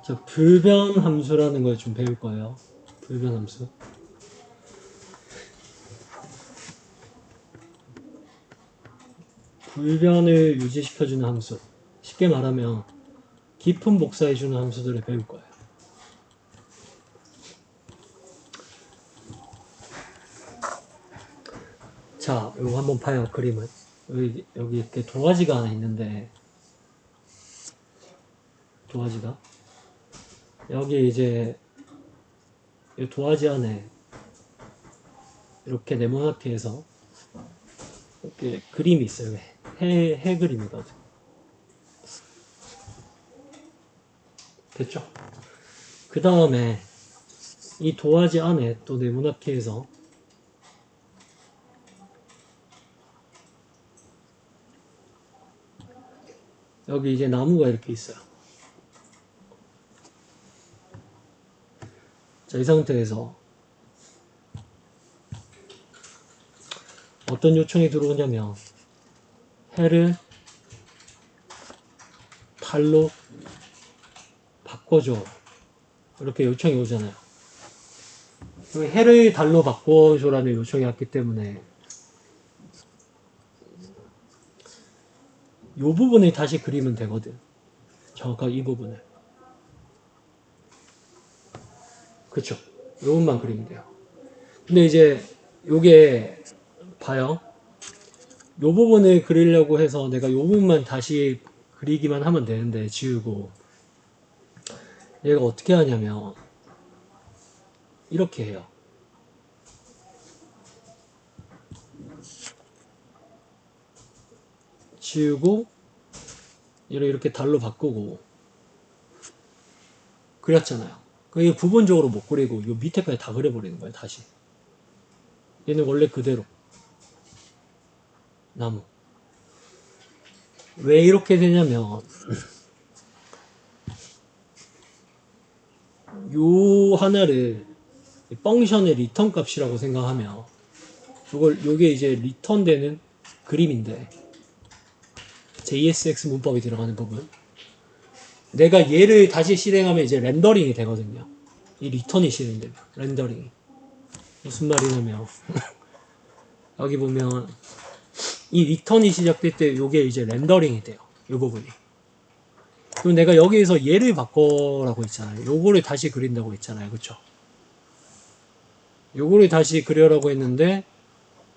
자, 불변 함수라는 걸 좀 배울 거예요. 불변 함수. 불변을 유지시켜주는 함수. 쉽게 말하면 깊은 복사해주는 함수들을 배울 거예요. 자, 이거 한번 봐요. 그림을. 여기 이렇게 도화지가 하나 있는데, 도화지가 여기 이제 이 도화지 안에 이렇게 네모나게해서 이렇게 그림이 있어요. 해 그림이거든. 됐죠? 그 다음에 이 도화지 안에 또 네모나게해서 여기 이제 나무가 이렇게 있어요. 자, 이 상태에서 어떤 요청이 들어오냐면 해를 달로 바꿔줘. 이렇게 요청이 오잖아요. 해를 달로 바꿔줘라는 요청이 왔기 때문에 이 부분을 다시 그리면 되거든. 정확하게 이 부분을. 그쵸? 이 부분만 그리면 돼요. 근데 이제 요게 봐요. 이 부분을 그리려고 해서 내가 이 부분만 다시 그리기만 하면 되는데 지우고 얘가 어떻게 하냐면 이렇게 해요. 지우고 얘를 이렇게 달로 바꾸고 그렸잖아요. 이게 부분적으로 못 그리고 이 밑에까지 다 그려버리는 거예요. 다시. 얘는 원래 그대로 나무. 왜 이렇게 되냐면 요 하나를 펑션의 리턴 값이라고 생각하면 요게 이제 리턴 되는 그림인데 JSX 문법이 들어가는 부분 내가 얘를 다시 실행하면 이제 렌더링이 되거든요. 이 리턴이 실행되면 렌더링이 무슨 말이냐면 여기 보면 이 리턴이 시작될 때 요게 이제 렌더링이 돼요. 요 부분이. 그럼 내가 여기에서 얘를 바꿔라고 했잖아요. 요거를 다시 그린다고 했잖아요. 그쵸? 요거를 다시 그려라고 했는데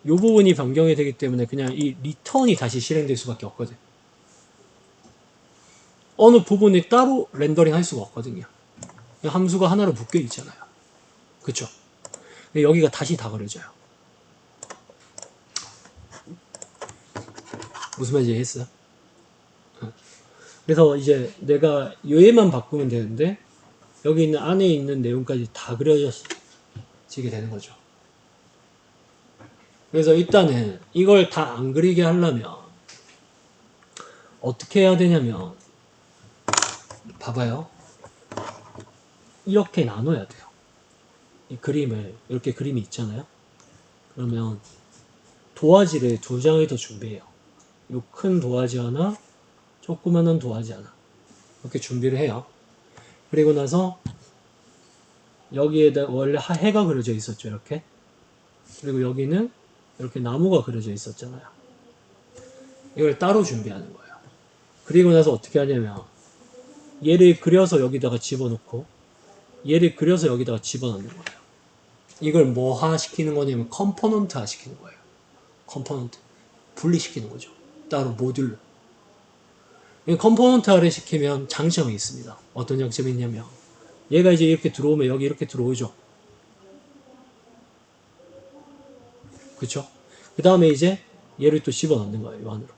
요 부분이 변경이 되기 때문에 그냥 이 리턴이 다시 실행될 수밖에 없거든. 어느 부분이 따로 렌더링 할 수가 없거든요. 함수가 하나로 묶여 있잖아요. 그쵸? 여기가 다시 다 그려져요. 무슨 말인지 이해했어? 그래서 이제 내가 얘만 바꾸면 되는데 여기 있는 안에 있는 내용까지 다 그려지게 되는 거죠. 그래서 일단은 이걸 다 안 그리게 하려면 어떻게 해야 되냐면 봐봐요. 이렇게 나눠야 돼요. 이 그림을 이렇게 그림이 있잖아요. 그러면 도화지를 두 장을 더 준비해요. 요 큰 도화지 하나, 조그만한 도화지 하나 이렇게 준비를 해요. 그리고 나서 여기에다 원래 해가 그려져 있었죠. 이렇게. 그리고 여기는 이렇게 나무가 그려져 있었잖아요. 이걸 따로 준비하는 거예요. 그리고 나서 어떻게 하냐면 얘를 그려서 여기다가 집어넣고 얘를 그려서 여기다가 집어넣는 거예요. 이걸 뭐화 시키는 거냐면 컴포넌트화 시키는 거예요. 컴포넌트. 분리시키는 거죠. 따로 모듈로. 컴포넌트화를 시키면 장점이 있습니다. 어떤 장점이 있냐면 얘가 이제 이렇게 들어오면 여기 이렇게 들어오죠. 그쵸? 그 다음에 이제 얘를 또 집어넣는 거예요. 이 안으로.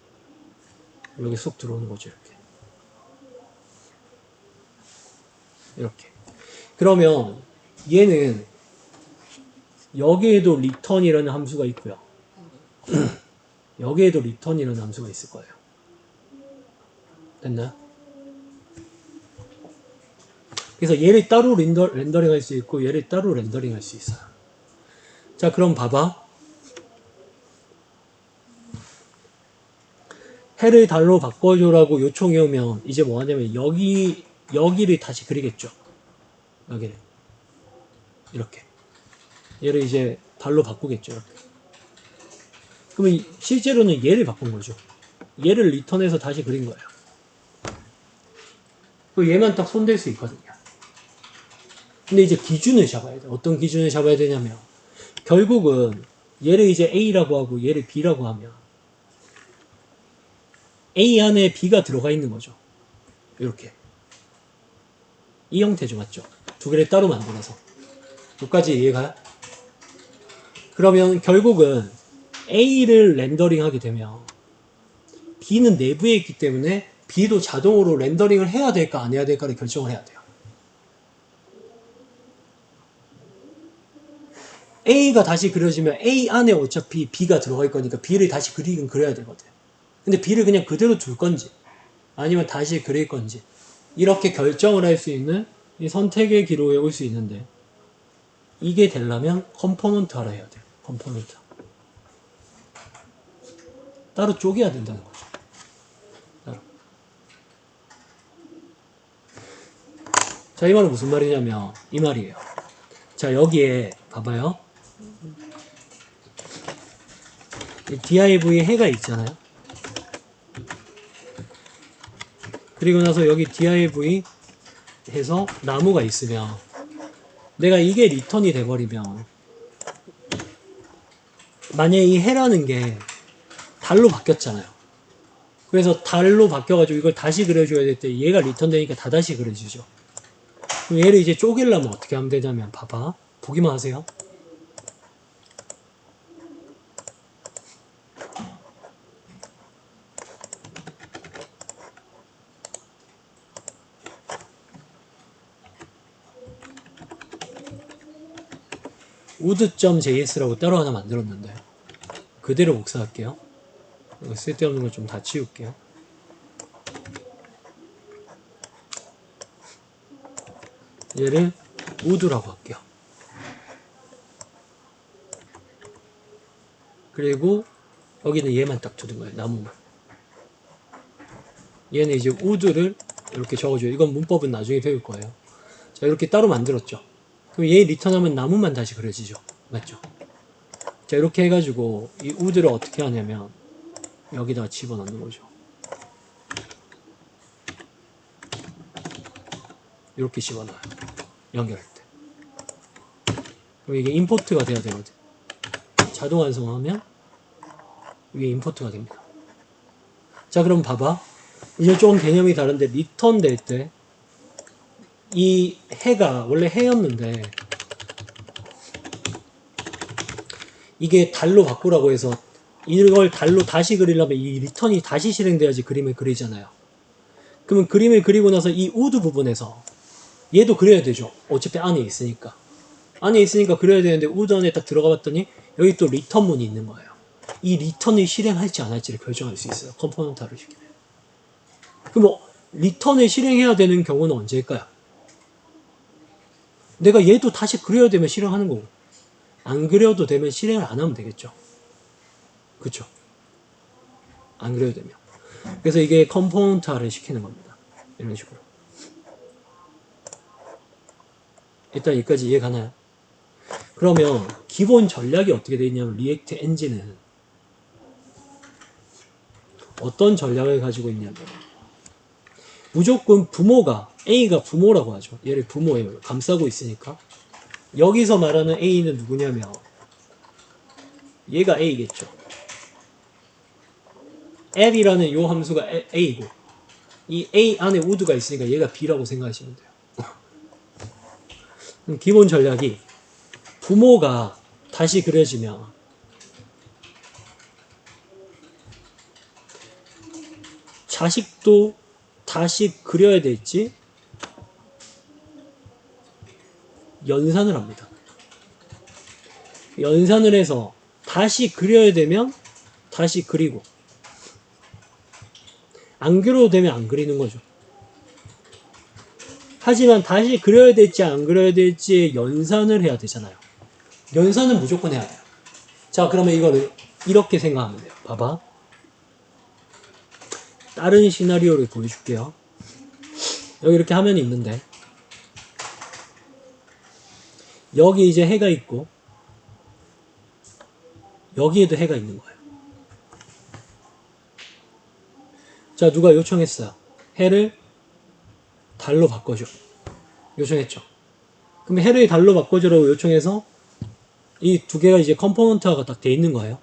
여기 쏙 들어오는 거죠. 이렇게. 그러면 얘는 여기에도 return이라는 함수가 있고요. 여기에도 return이라는 함수가 있을 거예요. 됐나요? 그래서 얘를 따로 렌더링 할 수 있고 얘를 따로 렌더링 할 수 있어요. 자, 그럼 봐봐. 해를 달로 바꿔줘라고 요청이 오면 이제 뭐 하냐면 여기 여기를 다시 그리겠죠. 여기를 이렇게 얘를 이제 발로 바꾸겠죠. 이렇게. 그러면 실제로는 얘를 바꾼 거죠. 얘를 리턴해서 다시 그린 거예요. 그 얘만 딱 손댈 수 있거든요. 근데 이제 기준을 잡아야 돼. 어떤 기준을 잡아야 되냐면 결국은 얘를 이제 A라고 하고 얘를 B라고 하면 A 안에 B가 들어가 있는 거죠. 이렇게 이 형태죠. 맞죠? 두 개를 따로 만들어서 여기까지 이해가요? 그러면 결국은 A를 렌더링 하게 되면 B는 내부에 있기 때문에 B도 자동으로 렌더링을 해야 될까 안 해야 될까를 결정을 해야 돼요. A가 다시 그려지면 A 안에 어차피 B가 들어갈 거니까 B를 다시 그리긴 그려야 되거든. 근데 B를 그냥 그대로 둘 건지 아니면 다시 그릴 건지 이렇게 결정을 할 수 있는 이 선택의 기로에 올 수 있는데 이게 되려면 컴포넌트화를 해야 돼요. 컴포넌트. 따로 쪼개야 된다는 거죠. 따로. 자, 이 말은 무슨 말이냐면 이 말이에요. 자, 여기에 봐봐요. DIV 해가 있잖아요. 그리고 나서 여기 div 해서 나무가 있으면 내가 이게 리턴이 돼버리면 만약에 이 해라는 게 달로 바뀌었잖아요. 그래서 달로 바뀌어가지고 이걸 다시 그려줘야 될 때 얘가 리턴 되니까 다 다시 그려주죠. 그럼 얘를 이제 쪼개려면 어떻게 하면 되냐면 봐봐. 보기만 하세요. wood.js라고 따로 하나 만들었는데 그대로 복사할게요. 쓸데없는 걸 좀 다 치울게요. 얘를 wood라고 할게요. 그리고 여기는 얘만 딱 두는 거예요. 나무만. 얘는 이제 wood를 이렇게 적어줘요. 이건 문법은 나중에 배울 거예요. 자, 이렇게 따로 만들었죠. 그럼 얘 리턴하면 나무만 다시 그려지죠. 맞죠? 자, 이렇게 해가지고 이 wood를 어떻게 하냐면 여기다가 집어넣는 거죠. 이렇게 집어넣어요. 연결할 때. 그럼 이게 임포트가 돼야 되거든. 자동 완성하면 이게 임포트가 됩니다. 자, 그럼 봐봐. 이제 조금 개념이 다른데 리턴 될 때 이 해가 원래 해였는데 이게 달로 바꾸라고 해서 이걸 달로 다시 그리려면 이 리턴이 다시 실행돼야지 그림을 그리잖아요. 그러면 그림을 그리고 나서 이 우드 부분에서 얘도 그려야 되죠. 어차피 안에 있으니까. 안에 있으니까 그려야 되는데 우드 안에 딱 들어가 봤더니 여기 또 리턴문이 있는 거예요. 이 리턴을 실행할지 안 할지를 결정할 수 있어요. 컴포넌트화를 시키면. 그럼 뭐 리턴을 실행해야 되는 경우는 언제일까요? 내가 얘도 다시 그려야 되면 실행하는 거고 안 그려도 되면 실행을 안 하면 되겠죠. 그쵸? 안 그려도 되면. 그래서 이게 컴포넌트화를 시키는 겁니다. 이런 식으로. 일단 여기까지 이해 가나요? 그러면 기본 전략이 어떻게 되어 있냐면 리액트 엔진은 어떤 전략을 가지고 있냐면 무조건 부모가 A가 부모라고 하죠. 얘를 부모예요. 감싸고 있으니까. 여기서 말하는 A는 누구냐면 얘가 A겠죠. app이라는 요 함수가 A고 이 A 안에 wood가 있으니까 얘가 B라고 생각하시면 돼요. 기본 전략이 부모가 다시 그려지면 자식도 다시 그려야 될지 연산을 합니다. 연산을 해서 다시 그려야 되면 다시 그리고 안 그려도 되면 안 그리는 거죠. 하지만 다시 그려야 될지 안 그려야 될지에 연산을 해야 되잖아요. 연산은 무조건 해야 돼요. 자, 그러면 이거를 이렇게 생각하면 돼요. 봐봐. 다른 시나리오를 보여줄게요. 여기 이렇게 화면이 있는데 여기 이제 해가 있고 여기에도 해가 있는 거예요. 자, 누가 요청했어요. 해를 달로 바꿔줘. 요청했죠. 그럼 해를 달로 바꿔줘라고 요청해서 이 두 개가 이제 컴포넌트화가 딱 돼 있는 거예요.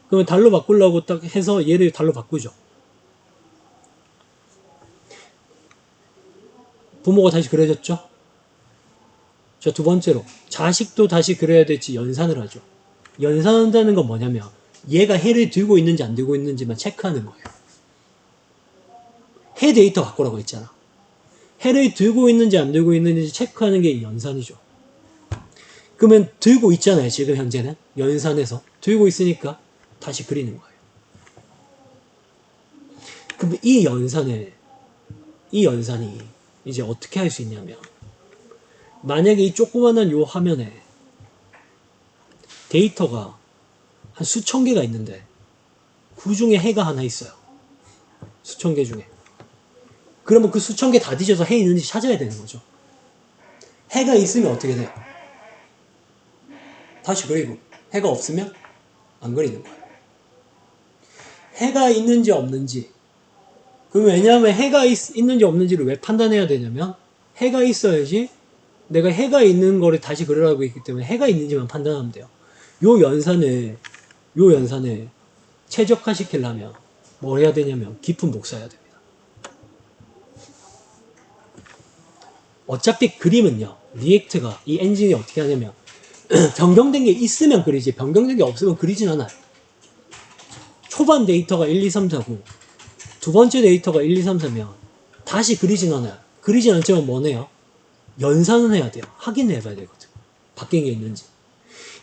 그러면 달로 바꾸려고 딱 해서 얘를 달로 바꾸죠. 부모가 다시 그려졌죠. 자, 두 번째로 자식도 다시 그려야 될지 연산을 하죠. 연산한다는 건 뭐냐면 얘가 해를 들고 있는지 안 들고 있는지만 체크하는 거예요. 해 데이터 바꾸라고 했잖아. 해를 들고 있는지 안 들고 있는지 체크하는 게 연산이죠. 그러면 들고 있잖아요. 지금 현재는 연산해서 들고 있으니까 다시 그리는 거예요. 그럼 이 연산이 이제 어떻게 할 수 있냐면 만약에 이 조그만한 요 화면에 데이터가 한 수천 개가 있는데 그 중에 해가 하나 있어요. 수천 개 중에. 그러면 그 수천 개 다 뒤져서 해 있는지 찾아야 되는 거죠. 해가 있으면 어떻게 돼요? 다시 그리고 해가 없으면 안 그리는 거예요. 해가 있는지 없는지. 그럼 왜냐하면 해가 있는지 없는지를 왜 판단해야 되냐면 해가 있어야지 내가 해가 있는 거를 다시 그리라고 했기 때문에 해가 있는지만 판단하면 돼요. 요 연산을 최적화시키려면 뭘 해야 되냐면 깊은 복사해야 됩니다. 어차피 그림은요, 리액트가 이 엔진이 어떻게 하냐면 변경된 게 있으면 그리지 변경된 게 없으면 그리진 않아요. 초반 데이터가 1, 2, 3, 4고 두 번째 데이터가 1, 2, 3, 4면 다시 그리진 않아요. 그리진 않지만 뭐네요? 연산은 해야 돼요. 확인을 해봐야 되거든. 바뀐 게 있는지.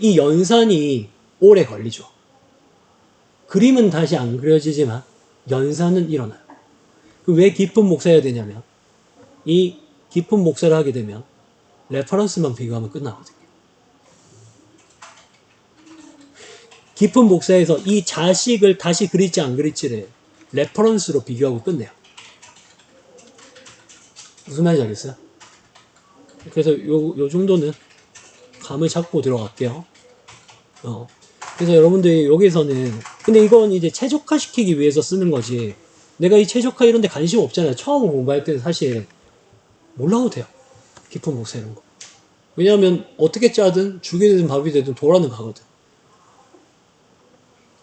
이 연산이 오래 걸리죠. 그림은 다시 안 그려지지만 연산은 일어나요. 왜 깊은 복사해야 되냐면 이 깊은 복사를 하게 되면 레퍼런스만 비교하면 끝나거든요. 깊은 복사에서 이 자식을 다시 그릴지 안 그릴지를 레퍼런스로 비교하고 끝내요. 무슨 말인지 알겠어요? 그래서 요 정도는 감을 잡고 들어갈게요. 그래서 여러분들이 여기서는 근데 이건 이제 최적화시키기 위해서 쓰는 거지 내가 이 최적화 이런 데 관심 없잖아요. 처음 공부할 때는 사실 몰라도 돼요. 깊은 복사 이런 거. 왜냐하면 어떻게 짜든 죽이 되든 밥이 되든 도라는 가거든.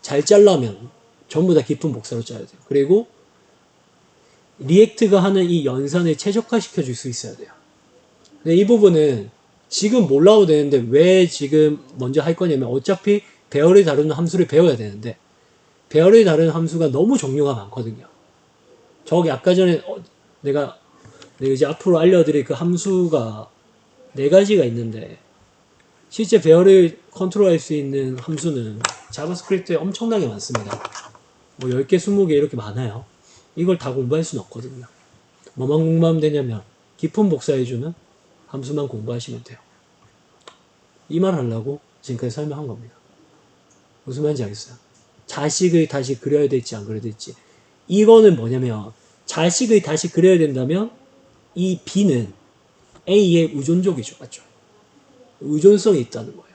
잘 짜려면 전부 다 깊은 복사로 짜야 돼요. 그리고 리액트가 하는 이 연산을 최적화시켜 줄 수 있어야 돼요. 근데 이 부분은 지금 몰라도 되는데 왜 지금 먼저 할 거냐면 어차피 배열을 다루는 함수를 배워야 되는데 배열을 다루는 함수가 너무 종류가 많거든요. 저기 아까 전에 내가 이제 앞으로 알려드릴 그 함수가 4가지가 있는데 실제 배열을 컨트롤할 수 있는 함수는 자바스크립트에 엄청나게 많습니다. 뭐 10개, 20개 이렇게 많아요. 이걸 다 공부할 수는 없거든요. 뭐만 공부하면 되냐면 깊은 복사해주는 함수만 공부하시면 돼요. 이 말 하려고 지금까지 설명한 겁니다. 무슨 말인지 알겠어요? 자식을 다시 그려야 될지 안 그려야 될지. 이거는 뭐냐면 자식을 다시 그려야 된다면 이 B는 A의 의존적이죠. 맞죠? 의존성이 있다는 거예요.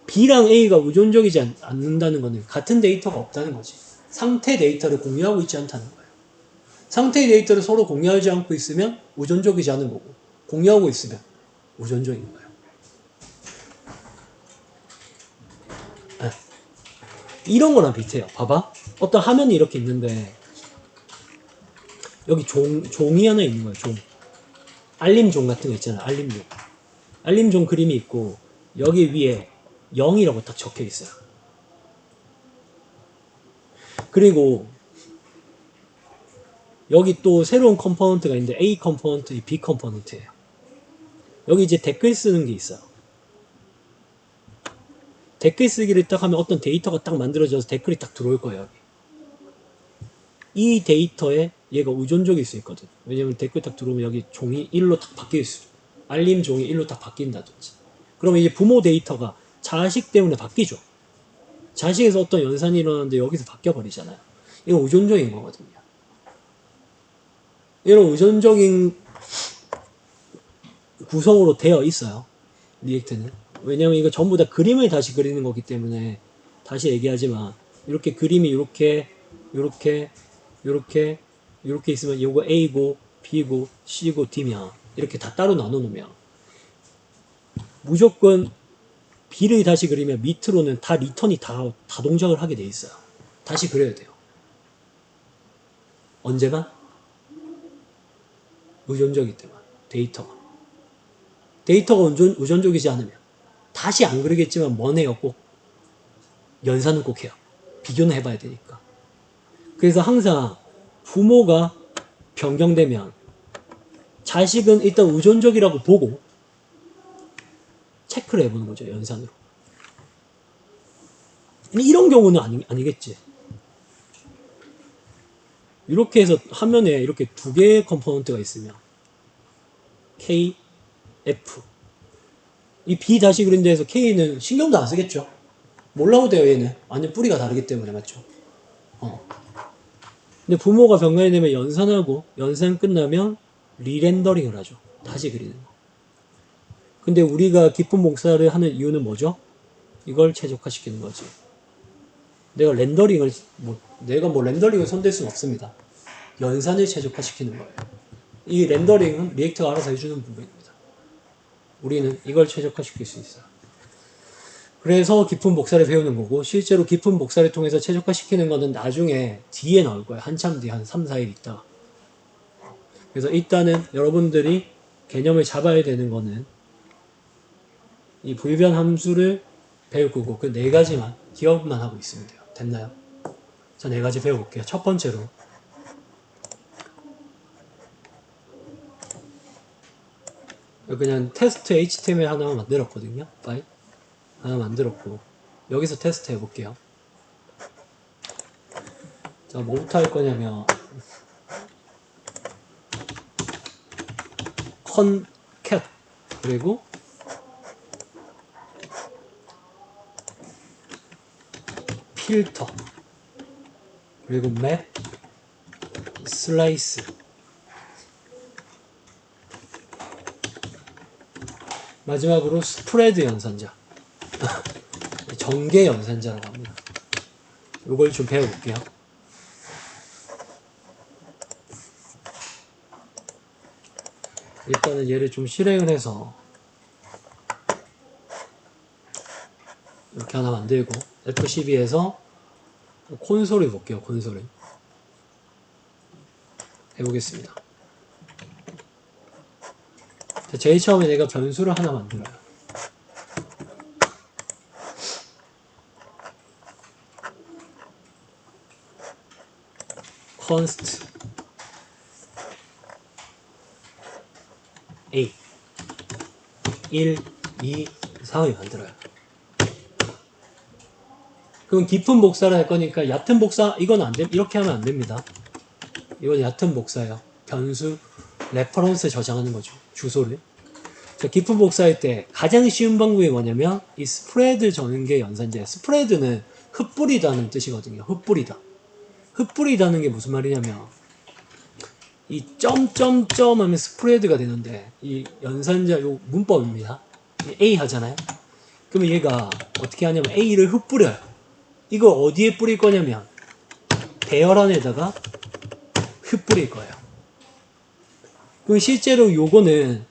B랑 A가 의존적이지 않는다는 것은 같은 데이터가 없다는 거지. 상태 데이터를 공유하고 있지 않다는 거예요. 상태 데이터를 서로 공유하지 않고 있으면 의존적이지 않은 거고 공유하고 있으면 의존적인 거예요. 네. 이런 거랑 비슷해요. 봐봐. 어떤 화면이 이렇게 있는데 여기 종이 하나 있는 거예요. 종. 알림종 같은 거 있잖아요. 알림종. 알림종 그림이 있고 여기 위에 0이라고 딱 적혀 있어요. 그리고 여기 또 새로운 컴포넌트가 있는데 A 컴포넌트, B 컴포넌트예요. 여기 이제 댓글 쓰는 게 있어요. 댓글 쓰기를 딱 하면 어떤 데이터가 딱 만들어져서 댓글이 딱 들어올 거예요. 여기. 이 데이터에 얘가 의존적일 수 있거든. 왜냐면 댓글 딱 들어오면 여기 종이 1로 딱 바뀔 수, 알림 종이 1로 딱 바뀐다든지. 그러면 이제 부모 데이터가 자식 때문에 바뀌죠. 자식에서 어떤 연산이 일어나는데 여기서 바뀌어 버리잖아요. 이거 의존적인 거거든요. 이런 의존적인 구성으로 되어 있어요. 리액트는. 왜냐면 이거 전부 다 그림을 다시 그리는 거기 때문에 다시 얘기하지만 이렇게 그림이 이렇게 이렇게 있으면 요거 A고 B고 C고 D면 이렇게 다 따로 나눠 놓으면 무조건 B를 다시 그리면 밑으로는 다 리턴이 다 동작을 하게 돼 있어요. 다시 그려야 돼요. 언제만? 의존적이기 때만 데이터가 의존적이지 않으면 다시 안 그리겠지만 뭐네요. 꼭 연산은 꼭 해요. 비교는 해봐야 되니까. 그래서 항상 부모가 변경되면 자식은 일단 의존적이라고 보고 체크를 해보는 거죠. 연산으로. 이런 경우는 아니겠지. 이렇게 해서 화면에 이렇게 두 개의 컴포넌트가 있으면 K, F 이 B 다시 그린 데에서 K는 신경도 안 쓰겠죠. 몰라도 돼요. 얘는 완전 뿌리가 다르기 때문에. 맞죠? 근데 부모가 변경이 되면 연산하고 연산 끝나면 리렌더링을 하죠. 다시 그리는 거. 근데 우리가 깊은 복사를 하는 이유는 뭐죠? 이걸 최적화시키는 거지. 내가 렌더링을 렌더링을 손댈 수는 없습니다. 연산을 최적화시키는 거예요. 이 렌더링은 리액터가 알아서 해주는 부분입니다. 우리는 이걸 최적화시킬 수 있어요. 그래서 깊은 복사를 배우는 거고, 실제로 깊은 복사를 통해서 최적화시키는 거는 나중에 뒤에 나올 거예요. 한참 뒤에 한 3, 4일 있다가. 그래서 일단은 여러분들이 개념을 잡아야 되는 거는 이 불변 함수를 배울 거고, 그 네 가지만 기억만 하고 있으면 돼요. 됐나요? 자, 네 가지 배워볼게요. 첫 번째로 그냥 테스트 HTML 하나만 만들었거든요. 파일 하나 만들었고, 여기서 테스트 해볼게요. 자, 뭐부터 할 거냐면 concat 그리고 필터 그리고 map slice 마지막으로 스프레드 연산자 전개 연산자라고 합니다. 이걸 좀 배워볼게요. 일단은 얘를 좀 실행을 해서 이렇게 하나 만들고 F12에서 콘솔을 볼게요. 콘솔을 해보겠습니다. 자, 제일 처음에 내가 변수를 하나 만들어요. const a 1, 2, 3을 만들어요. 그럼 깊은 복사를 할 거니까 얕은 복사 이건 안 됩니다. 이렇게 하면 안 됩니다. 이건 얕은 복사예요. 변수 레퍼런스 저장하는 거죠. 주소를. 자, 깊은 복사할 때 가장 쉬운 방법이 뭐냐면 이 스프레드 전개 연산자예요. 스프레드는 흩뿌리다는 뜻이거든요. 흩뿌리다. 흩뿌리다는 게 무슨 말이냐면 이 점점점 하면 스프레드가 되는데 이 연산자 요 문법입니다. A 하잖아요. 그러면 얘가 어떻게 하냐면 A를 흩뿌려요. 이거 어디에 뿌릴 거냐면 대열안에다가 흩뿌릴 거예요. 그럼 실제로 요거는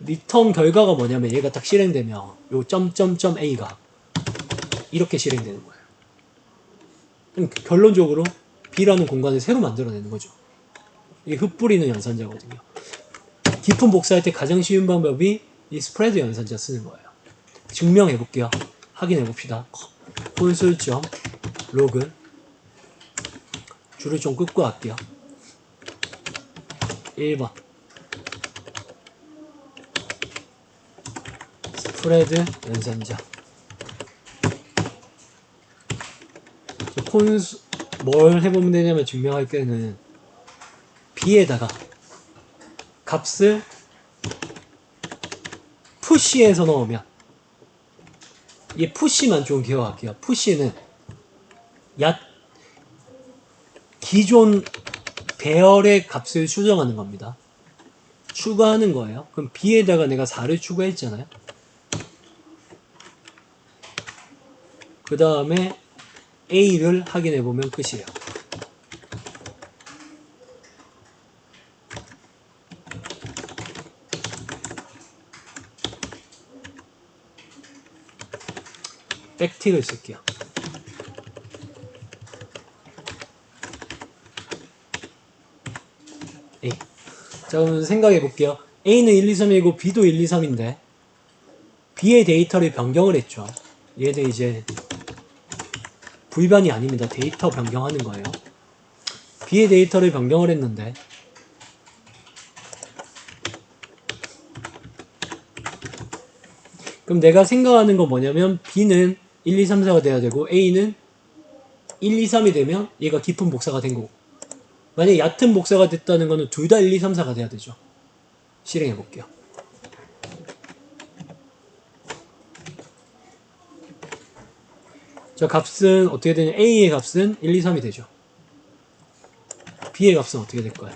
리턴 결과가 뭐냐면 얘가 딱 실행되면 요 점점점 A가 이렇게 실행되는 거예요. 그럼 결론적으로 B라는 공간을 새로 만들어내는 거죠. 이게 흩뿌리는 연산자거든요. 깊은 복사할 때 가장 쉬운 방법이 이 스프레드 연산자 쓰는 거예요. 증명해 볼게요. 확인해 봅시다. 콘솔.로그 줄을 좀 끄고 할게요. 1번 스프레드 연산자 뭘 해보면 되냐면 증명할 때는 B에다가 값을 푸시에서 넣으면 이 푸시만 좀 기억할게요. 푸시는 기존 배열의 값을 수정하는 겁니다. 추가하는 거예요. 그럼 B에다가 내가 4를 추가했잖아요. 그 다음에 A를 확인해 보면 끝이에요. 백틱을 쓸게요. A. 자, 그럼 생각해 볼게요. A는 1, 2, 3이고 B도 1, 2, 3인데 B의 데이터를 변경을 했죠. 얘는 이제 불변이 아닙니다. 데이터 변경하는 거예요. B의 데이터를 변경을 했는데 그럼 내가 생각하는 건 뭐냐면 B는 1, 2, 3, 4가 돼야 되고 A는 1, 2, 3이 되면 얘가 깊은 복사가 된 거고 만약에 얕은 복사가 됐다는 거는 둘 다 1, 2, 3, 4가 돼야 되죠. 실행해 볼게요. 자, 값은 어떻게 되냐? A의 값은 1, 2, 3이 되죠. B의 값은 어떻게 될까요?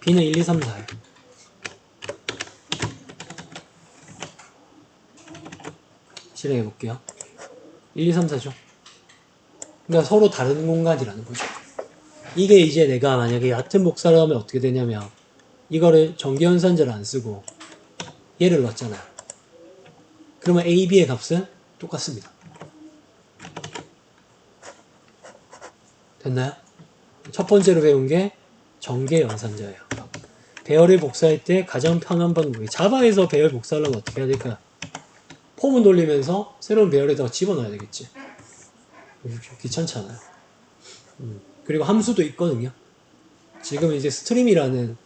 B는 1, 2, 3, 4예요. 실행해 볼게요. 1, 2, 3, 4죠. 그러니까 서로 다른 공간이라는 거죠. 이게 이제 내가 만약에 얕은 복사를 하면 어떻게 되냐면 이거를 전기연산자를 안 쓰고 얘를 넣었잖아요. 그러면 A, B의 값은 똑같습니다. 됐나요? 첫 번째로 배운 게 전개연산자예요. 배열을 복사할 때 가장 편한 방법이 자바에서 배열 복사를 하면 어떻게 해야 될까요? 폼을 돌리면서 새로운 배열에다가 집어넣어야 되겠지. 귀찮잖아요. 그리고 함수도 있거든요. 지금 이제 스트림이라는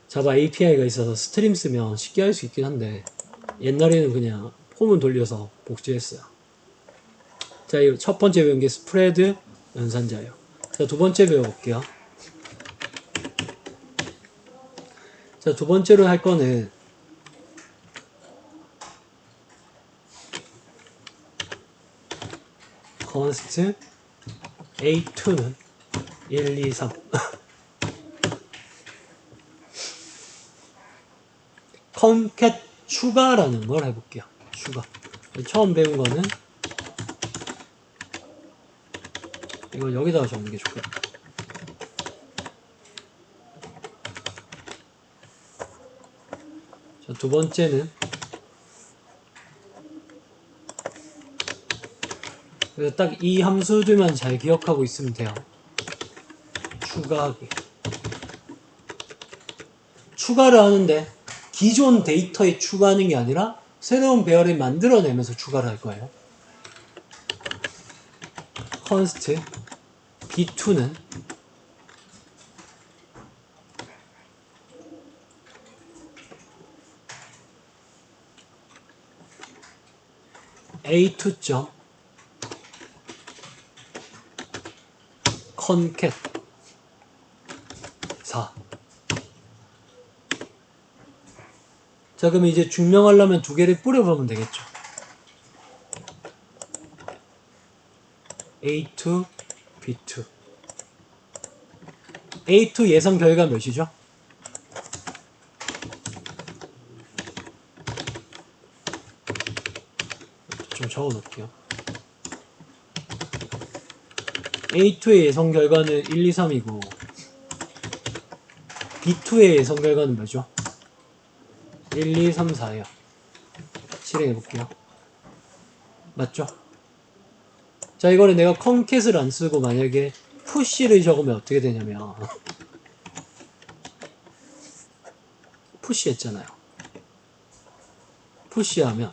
자바 API가 있어서 스트림 쓰면 쉽게 할 수 있긴 한데 옛날에는 그냥 폼을 돌려서 복제했어요. 자, 이 첫 번째 배운 게 스프레드 연산자예요. 자, 두 번째 배워볼게요. 자, 두 번째로 할 거는 const A2는 1, 2, 3 concat 추가라는 걸 해볼게요. 추가. 처음 배운 거는 이걸 여기다가 적는 게 좋겠다. 자, 두 번째는 그래서 딱 이 함수들만 잘 기억하고 있으면 돼요. 추가하기. 추가를 하는데 기존 데이터에 추가하는 게 아니라 새로운 배열을 만들어내면서 추가를 할 거예요. const B2는 A2. concat 4. 자, 그럼 이제 증명하려면 두 개를 뿌려보면 되겠죠. A2, B2. A2 예상 결과 몇이죠? 좀 적어 놓을게요. A2의 예상 결과는 1, 2, 3이고 B2의 예상 결과는 뭐죠? 1, 2, 3, 4예요. 실행해 볼게요. 맞죠? 자, 이거는 내가 concat을 안 쓰고 만약에 push를 적으면 어떻게 되냐면 push 했잖아요. push하면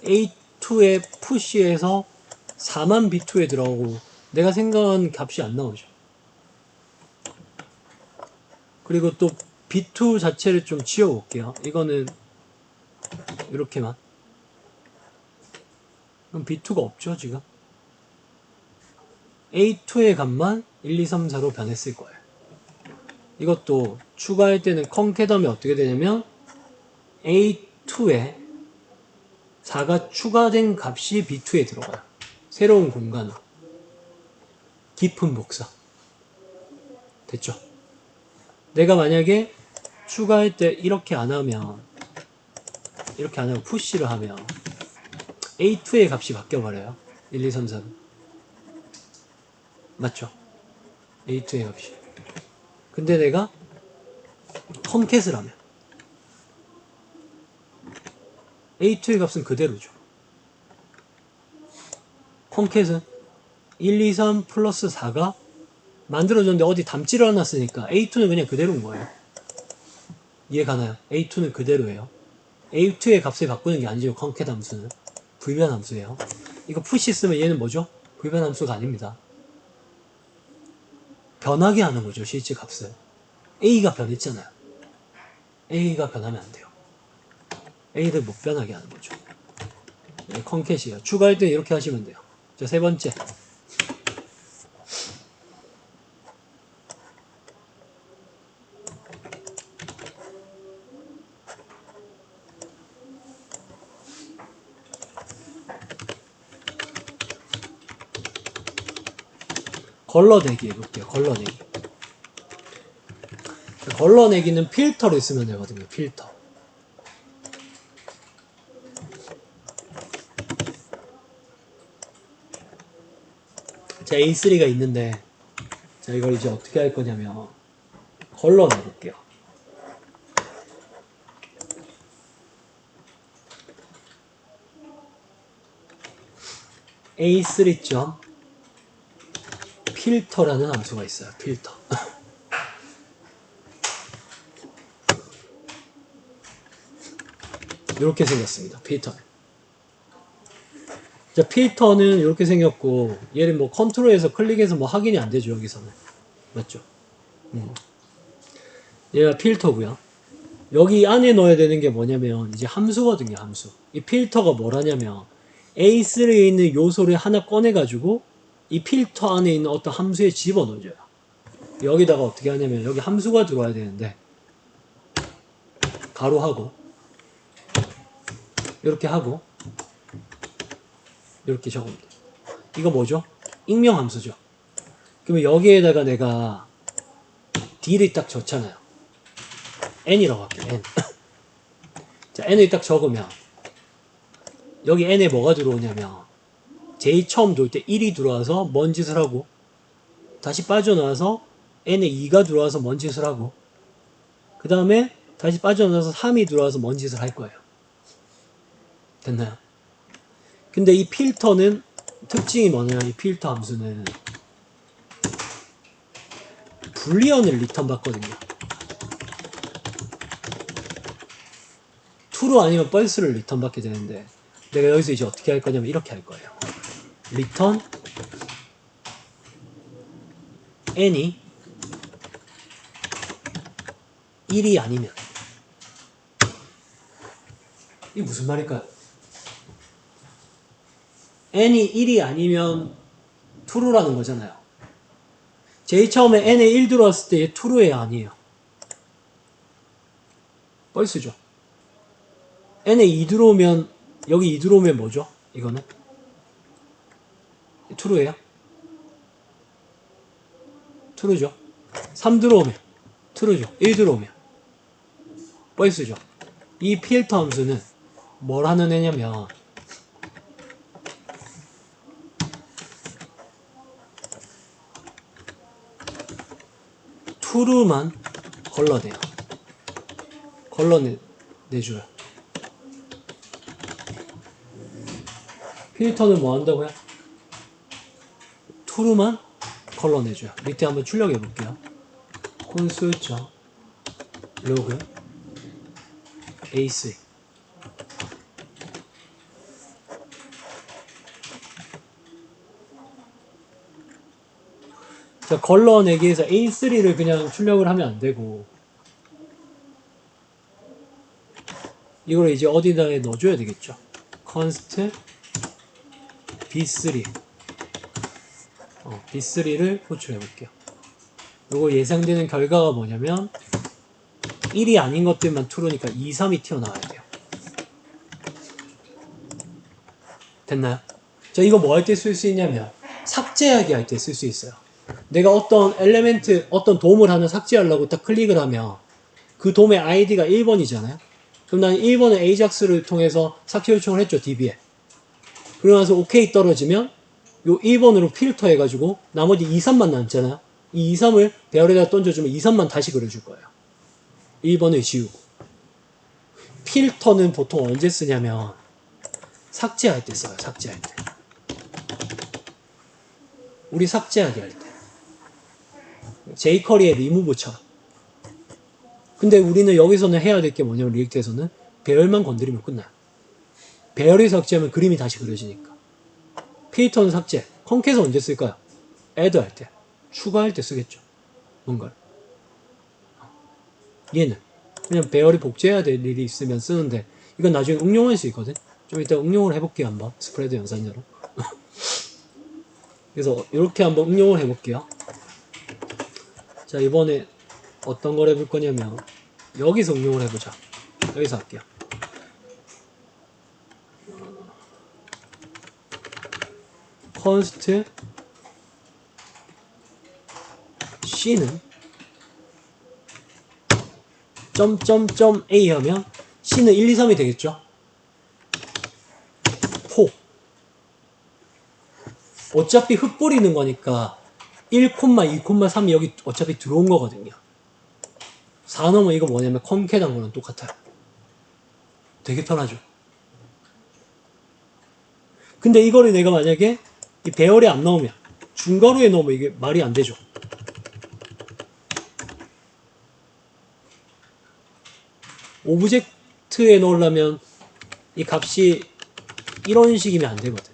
A2의 push에서 4만 B2에 들어가고 내가 생각한 값이 안 나오죠. 그리고 또 B2 자체를 좀 지워볼게요. 이거는 이렇게만. 그럼 B2가 없죠, 지금? A2의 값만 1, 2, 3, 4로 변했을 거예요. 이것도 추가할 때는 concat 하면 어떻게 되냐면 A2에 4가 추가된 값이 B2에 들어가요. 새로운 공간으로. 깊은 복사. 됐죠? 내가 만약에 추가할 때 이렇게 안 하고 푸시를 하면 A2의 값이 바뀌어버려요. 1, 2, 3, 4. 맞죠? A2의 값이. 근데 내가 컴캣을 하면 A2의 값은 그대로죠. 컴캣은 1, 2, 3 플러스 4가 만들어졌는데 어디 담지를 않았으니까 A2는 그냥 그대로인 거예요. 이해 가나요? A2는 그대로예요. A2의 값을 바꾸는 게 아니죠. 컴캣 함수는 불변 함수예요. 이거 푸시 쓰면 얘는 뭐죠? 불변 함수가 아닙니다. 변하게 하는 거죠. 실제 값을. A가 변했잖아요. A가 변하면 안 돼요. A를 못 변하게 하는 거죠. 네, 컴캣이에요. 추가할 때 이렇게 하시면 돼요. 자, 세 번째. 걸러내기 해볼게요. 걸러내기. 걸러내기는 필터를 쓰면 되거든요. 필터. 자, A3가 있는데, 자, 이걸 이제 어떻게 할 거냐면, 걸러내볼게요. A3점 필터라는 함수가 있어요. 필터. 이렇게 생겼습니다. 필터는. 자, 필터는 이렇게 생겼고, 얘를 뭐 컨트롤해서 클릭해서 뭐 확인이 안 되죠. 여기서는. 맞죠? 얘가 필터고요. 여기 안에 넣어야 되는 게 뭐냐면 이제 함수거든요. 함수. 이 필터가 뭐라냐면 A3에 있는 요소를 하나 꺼내가지고 이 필터 안에 있는 어떤 함수에 집어넣어줘요. 여기다가 어떻게 하냐면 여기 함수가 들어와야 되는데 가로하고 이렇게 하고 이렇게 적으면 돼요. 이거 뭐죠? 익명 함수죠. 그러면 여기에다가 내가 D를 딱 적잖아요. N이라고 할게요. N. 자, N을 딱 적으면 여기 N에 뭐가 들어오냐면 J 처음 돌 때 1이 들어와서 뭔 짓을 하고 다시 빠져나와서 N에 2가 들어와서 뭔 짓을 하고 그 다음에 다시 빠져나와서 3이 들어와서 뭔 짓을 할 거예요. 됐나요? 근데 이 필터는 특징이 뭐냐면 이 필터 함수는 불리언을 리턴 받거든요. true 아니면 false를 리턴 받게 되는데 내가 여기서 이제 어떻게 할 거냐면 이렇게 할 거예요. return n이 1이 아니면 이게 무슨 말일까요? n이 1이 아니면 true라는 거잖아요. 제일 처음에 n에 1 들어왔을 때 얘 true예요, 아니에요? false죠. n에 2 들어오면 여기 2 들어오면 뭐죠? 이거는 true예요? true죠. 3 들어오면 true죠. 1 들어오면 false죠. 이 필터 함수는 뭘 하는 애냐면 true만 걸러내요. 걸러내줘요. 필터는 뭐 한다고요? true만 걸러내줘요. 밑에 한번 출력해 볼게요. console.log A3 자, 걸러내기에서 A3를 그냥 출력을 하면 안 되고 이걸 이제 어디다 넣어줘야 되겠죠. const B3 B3를 호출해 볼게요. 요거 예상되는 결과가 뭐냐면 1이 아닌 것들만 true니까 2, 3이 튀어나와야 돼요. 됐나요? 자, 이거 뭐 할 때 쓸 수 있냐면 삭제하기 할 때 쓸 수 있어요. 내가 어떤 엘리멘트, 어떤 돔을 하나 삭제하려고 딱 클릭을 하면 그 돔의 아이디가 1번이잖아요. 그럼 나는 1번의 AJAX를 통해서 삭제 요청을 했죠, DB에. 그러고 나서 OK 떨어지면 요 1번으로 필터 해가지고 나머지 2, 3만 남잖아요. 이 2, 3을 배열에다 던져주면 2, 3만 다시 그려줄 거예요. 1번을 지우고. 필터는 보통 언제 쓰냐면 삭제할 때 써요. 삭제할 때. 우리 삭제하기 할 때. jQuery의 리무브처럼. 근데 우리는 여기서는 해야 될 게 뭐냐면 리액트에서는 배열만 건드리면 끝나요. 배열을 삭제하면 그림이 다시 그려지니까. 필터는 삭제. 컨캣은 언제 쓸까요? add 할 때. 추가할 때 쓰겠죠. 뭔가를. 얘는 그냥 배열이 복제해야 될 일이 있으면 쓰는데 이건 나중에 응용할 수 있거든. 좀 이따 응용을 해볼게요. 한번 스프레드 연산자로. 그래서 이렇게 한번 응용을 해볼게요. 자, 이번에 어떤 걸 해볼 거냐면 여기서 응용을 해보자. 여기서 할게요. const c는 .a 하면 c는 1, 2, 3이 되겠죠? 포. 어차피 흩뿌리는 거니까 1, 2, 3이 여기 어차피 들어온 거거든요. 4넘은 이거 뭐냐면 컴캣한 거랑 똑같아요. 되게 편하죠. 근데 이거를 내가 만약에 이 배열에 안 넣으면 중괄호에 넣으면 이게 말이 안 되죠. 오브젝트에 넣으려면 이 값이 이런 식이면 안 되거든.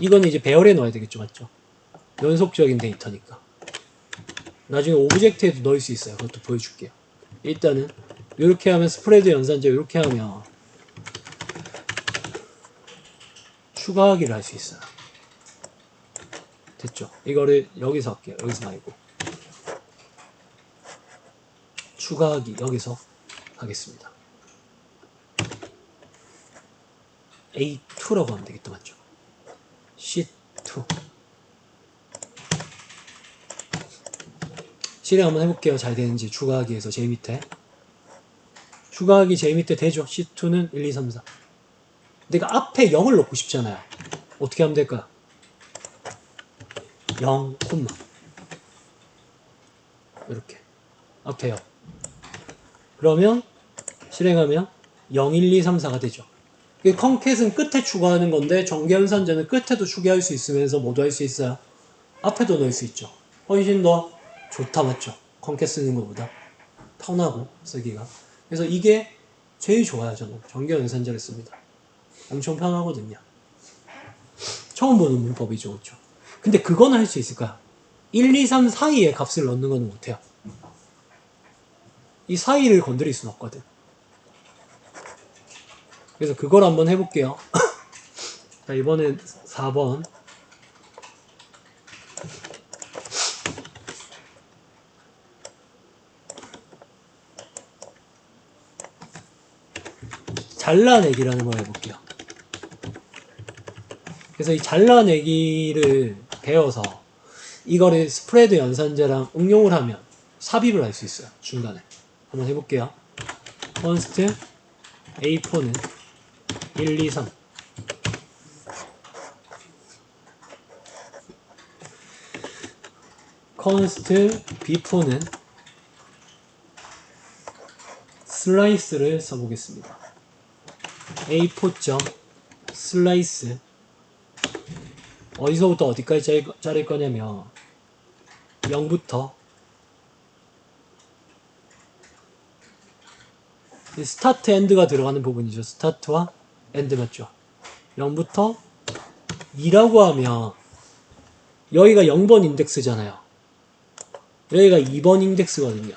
이거는 이제 배열에 넣어야 되겠죠, 맞죠? 연속적인 데이터니까. 나중에 오브젝트에도 넣을 수 있어요. 그것도 보여줄게요. 일단은 이렇게 하면 스프레드 연산자 이렇게 하면 추가하기를 할 수 있어요. 됐죠? 이거를 여기서 할게요. 여기서 말고 추가하기 여기서 하겠습니다. A2라고 하면 되겠다, 맞죠? C2 실행 한번 해볼게요. 잘 되는지. 추가하기에서 제일 밑에 추가하기 제일 밑에 되죠? C2는 1, 2, 3, 4 내가 앞에 0을 넣고 싶잖아요. 어떻게 하면 될까요? 0, 콤마 이렇게 앞에 0 그러면 실행하면 0, 1, 2, 3, 4가 되죠. 컨캣은 끝에 추가하는 건데 전개연산자는 끝에도 추가할 수 있으면서 모두 할 수 있어요. 앞에도 넣을 수 있죠. 훨씬 더 좋다, 맞죠? 컨캣 쓰는 것보다 편하고 쓰기가. 그래서 이게 제일 좋아요. 저는 전개연산자를 씁니다. 엄청 편하거든요. 처음 보는 문법이죠, 그렇죠? 근데 그건 할 수 있을까요? 1, 2, 3 사이에 값을 넣는 건 못해요. 이 사이를 건드릴 수는 없거든. 그래서 그걸 한번 해볼게요. 자, 이번엔 4번. 잘라내기라는 걸 해볼게요. 그래서 이 잘라내기를 배워서 이거를 스프레드 연산자랑 응용을 하면 삽입을 할 수 있어요. 중간에. 한번 해볼게요. const A4는 1, 2, 3 const B4는 슬라이스를 써보겠습니다. A4. 슬라이스 어디서부터 어디까지 자를 거냐면 0부터 스타트 엔드가 들어가는 부분이죠. 스타트와 엔드 맞죠? 0부터 2라고 하면 여기가 0번 인덱스잖아요. 여기가 2번 인덱스거든요.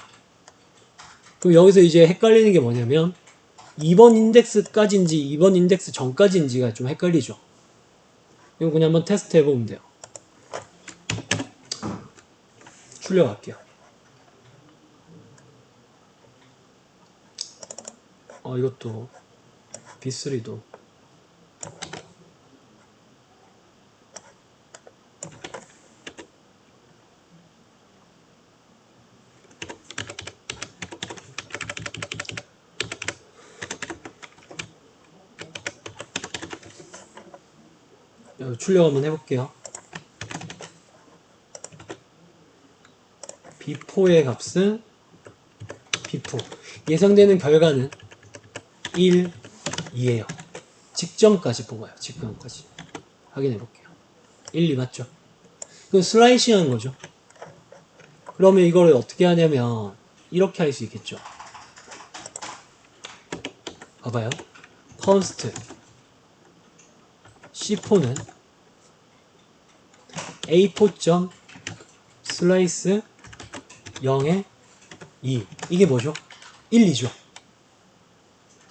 그럼 여기서 이제 헷갈리는 게 뭐냐면 2번 인덱스까지인지 2번 인덱스 전까지인지가 좀 헷갈리죠. 이거 그냥 한번 테스트 해보면 돼요. 출력할게요. 이것도 B3도 출력 한번 해볼게요. B4의 값은 B4 예상되는 결과는 1, 2예요. 직전까지 뽑아요. 직전까지 확인해 볼게요. 1, 2 맞죠? 그럼 슬라이싱 하는 거죠. 그러면 이거를 어떻게 하냐면 이렇게 할 수 있겠죠. 봐봐요. const C4는 A4. 슬라이스 0에 2 이게 뭐죠? 1, 2죠.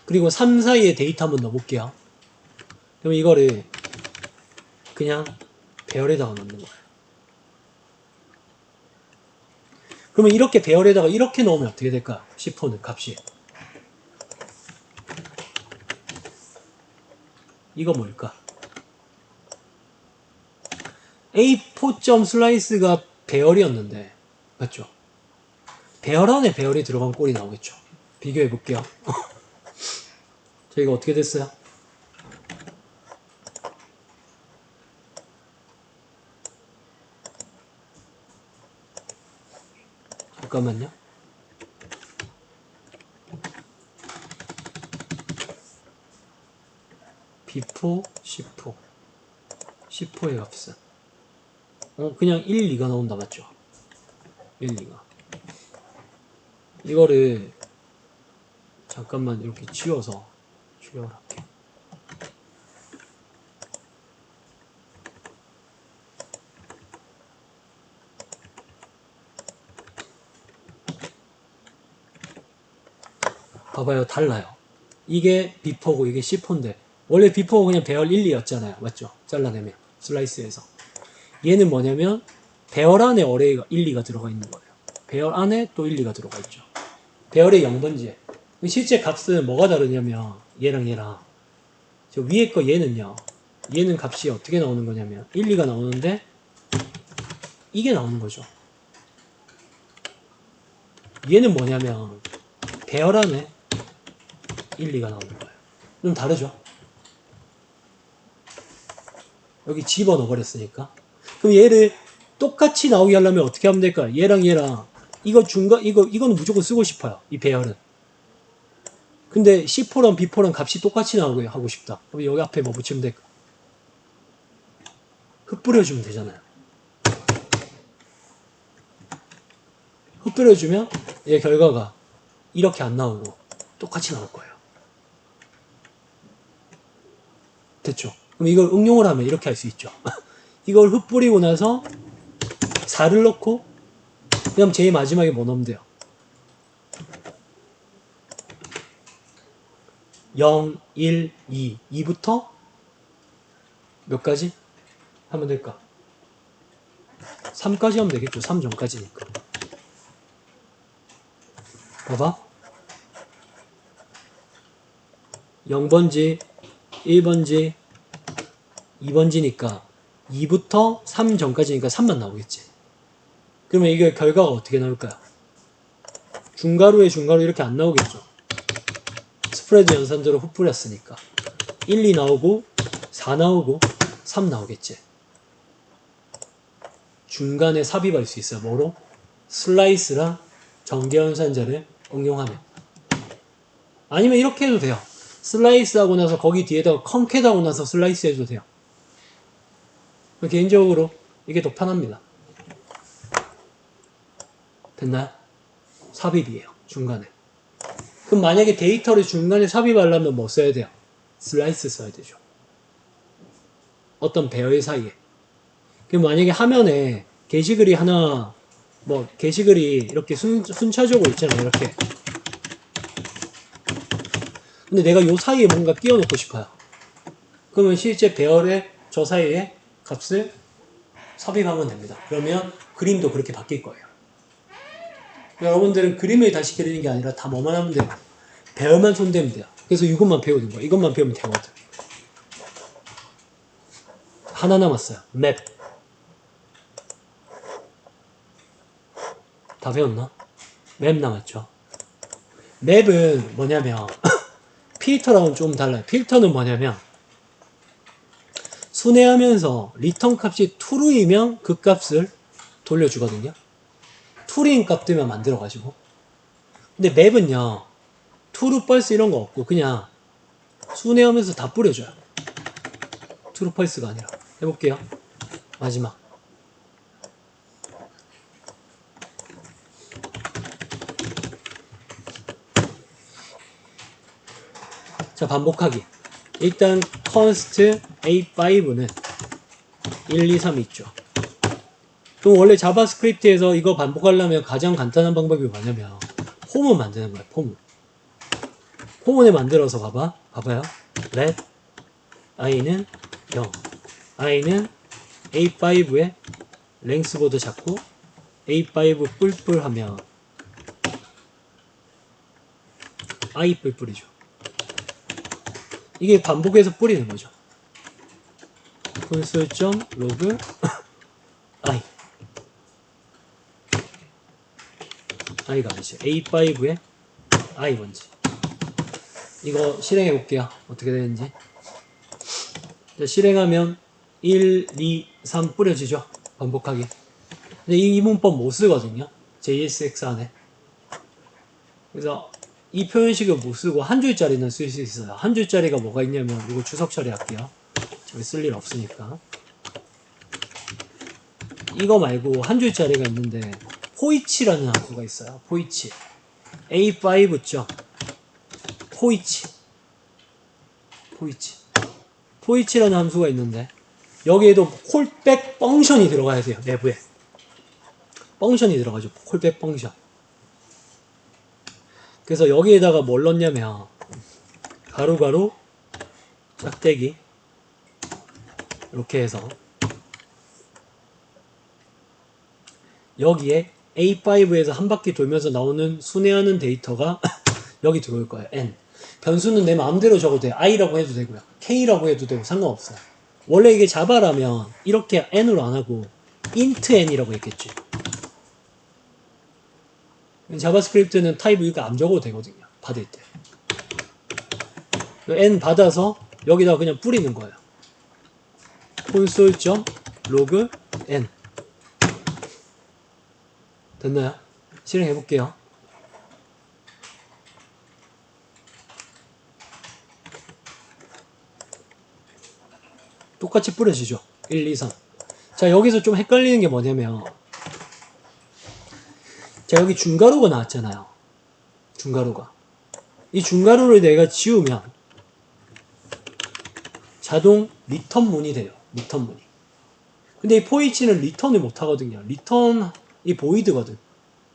그리고 3 사이에 데이터 한번 넣어볼게요. 그럼 이거를 그냥 배열에다가 넣는 거예요. 그러면 이렇게 배열에다가 이렇게 넣으면 어떻게 될까요? C4는 값이 이거 뭘까? A4. 슬라이스가 배열이었는데 맞죠? 배열 안에 배열이 들어간 꼴이 나오겠죠. 비교해 볼게요. 자, 이거 어떻게 됐어요? 잠깐만요. B4, C4 C4의 값은 그냥 1, 2가 나온다 맞죠? 1, 2가 이거를 잠깐만 이렇게 지워서 출력을 할게. 봐봐요. 달라요. 이게 B4고 이게 C4인데 원래 B4가 그냥 배열 1, 2였잖아요. 맞죠? 잘라내면 슬라이스에서 얘는 뭐냐면 배열 안에 어레이가 1, 2가 들어가 있는 거예요. 배열 안에 또 1, 2가 들어가 있죠. 배열의 0번지에 실제 값은 뭐가 다르냐면 얘랑 저 위에 거 얘는요. 얘는 값이 어떻게 나오는 거냐면 1, 2가 나오는데 이게 나오는 거죠. 얘는 뭐냐면 배열 안에 1, 2가 나오는 거예요. 좀 다르죠? 여기 집어넣어 버렸으니까. 그럼 얘를 똑같이 나오게 하려면 어떻게 하면 될까요? 얘랑 이거 이거는 무조건 쓰고 싶어요. 이 배열은. 근데 C4랑 B4랑 값이 똑같이 나오게 하고 싶다. 그럼 여기 앞에 뭐 붙이면 될까? 흩뿌려주면 되잖아요. 흩뿌려주면 얘 결과가 이렇게 안 나오고 똑같이 나올 거예요. 됐죠? 그럼 이걸 응용을 하면 이렇게 할 수 있죠. 이걸 흩뿌리고 나서 4를 넣고 그다음 제일 마지막에 뭐 넣으면 돼요? 0, 1, 2 2부터 몇 가지 하면 될까? 3까지 하면 되겠죠. 3 전까지니까. 봐봐. 0번지, 1번지, 2번지니까 2부터 3 전까지니까 3만 나오겠지. 그러면 이게 결과가 어떻게 나올까요? 중괄호에 중괄호 이렇게 안 나오겠죠. 스프레드 연산대로 흩뿌렸으니까 1, 2 나오고 4 나오고 3 나오겠지. 중간에 삽입할 수 있어요. 뭐로? 슬라이스랑 전개연산자를 응용하면. 아니면 이렇게 해도 돼요. 슬라이스 하고 나서 거기 뒤에다가 컴캣 하고 나서 슬라이스 해도 돼요. 개인적으로 이게 더 편합니다. 됐나요? 삽입이에요. 중간에. 그럼 만약에 데이터를 중간에 삽입하려면 뭐 써야 돼요? 슬라이스 써야 되죠. 어떤 배열 사이에. 그럼 만약에 화면에 게시글이 하나, 뭐 게시글이 이렇게 순차적으로 있잖아요. 이렇게. 근데 내가 요 사이에 뭔가 끼워놓고 싶어요. 그러면 실제 배열의 저 사이에 값을 삽입하면 됩니다. 그러면 그림도 그렇게 바뀔 거예요. 여러분들은 그림을 다시 그리는 게 아니라 다 뭐만 하면 돼요? 배열만 손대면 돼요. 그래서 이것만 배우는 거야. 이것만 배우면 되거든. 하나 남았어요. 맵. 다 배웠나? 맵 남았죠. 맵은 뭐냐면 필터랑은 좀 달라요. 필터는 뭐냐면 순회하면서 리턴 값이 true이면 그 값을 돌려주거든요. true인 값 되면 만들어가지고. 근데 맵은요, true, false 이런 거 없고 그냥 순회하면서 다 뿌려줘요. true, false가 아니라. 해볼게요. 마지막. 자, 반복하기. 일단 const a5는 1, 2, 3 있죠. 그럼 원래 자바스크립트에서 이거 반복하려면 가장 간단한 방법이 뭐냐면 폼을 만드는 거예요. 폼을 만들어서 봐봐요. let i는 0, i는 a5의 랭스보다 작고 a5 뿔뿔 하면 i 뿔뿔이죠. 이게 반복해서 뿌리는 거죠. console.log i i가 아니지. a5에 i 먼지. 이거 실행해 볼게요. 어떻게 되는지. 자, 실행하면 1, 2, 3 뿌려지죠. 반복하기. 근데 이 문법 못 쓰거든요. JSX 안에. 그래서 이 표현식을 못 쓰고 한 줄짜리는 쓸 수 있어요. 한 줄짜리가 뭐가 있냐면 이거 주석 처리할게요. 저기 쓸 일 없으니까. 이거 말고 한 줄짜리가 있는데 포이치라는 함수가 있어요. 포이치. A5죠. 포이치라는 함수가 있는데 여기에도 콜백 펑션이 들어가야 돼요. 내부에. 펑션이 들어가죠. 콜백 펑션. 그래서 여기에다가 뭘 넣냐면 가로가로 짝대기 이렇게 해서 여기에 A5에서 한 바퀴 돌면서 나오는 순회하는 데이터가 여기 들어올 거예요. N. 변수는 내 마음대로 적어도 돼요. I라고 해도 되고요. K라고 해도 되고 상관없어요. 원래 이게 자바라면 이렇게 N으로 안 하고 int N이라고 했겠지. 자바스크립트는 타입 이거 안 적어도 되거든요. 받을 때. N 받아서 여기다 그냥 뿌리는 거예요. console.log N. 됐나요? 실행해 볼게요. 똑같이 뿌려지죠. 1, 2, 3. 자, 여기서 좀 헷갈리는 게 뭐냐면 자, 여기 중괄호가 나왔잖아요. 중괄호가. 이 중괄호를 내가 지우면 자동 리턴문이 돼요. 리턴문이. 근데 이 포이치는 리턴을 못 하거든요. 리턴이 보이드거든.